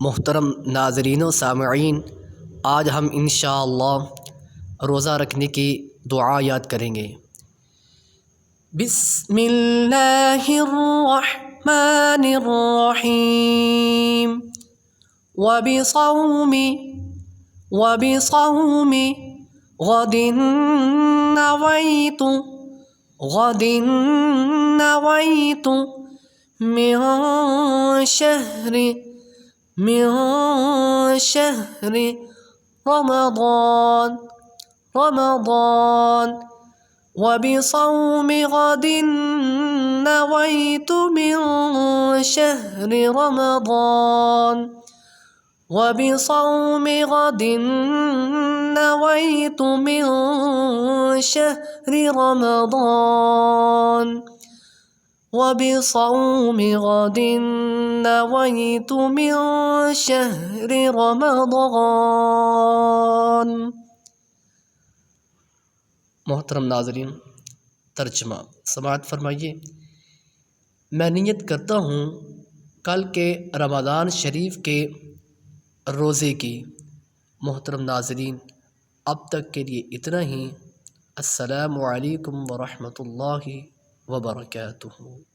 मोहतरम नाज़रीन व सामईन, आज हम इंशाअल्लाह रोज़ा रखने की दुआ याद करेंगे। बिस्मिल्लाहिर्रहमानिर्रहीम। वबिसौमी गदिन नवैतु मिन शहरी रमज़ान वबिसौमी गदिन नवैतु मिन शहरी रमज़ान वबिसौमी गदिन नवैतु मिन शहरी रमज़ान वबिसौमी गदिन नवैतु मिन शहरी रमज़ान। मोहतरम नाज़रीन, तर्जुमा समाअत फरमाइए। मैं नियत करता हूँ कल के रमज़ान शरीफ के रोज़े की। मोहतरम नाज़रीन, अब तक के लिए इतना ही। अस्सलामु अलैकुम व रहमतुल्लाहि व बरकातुहू।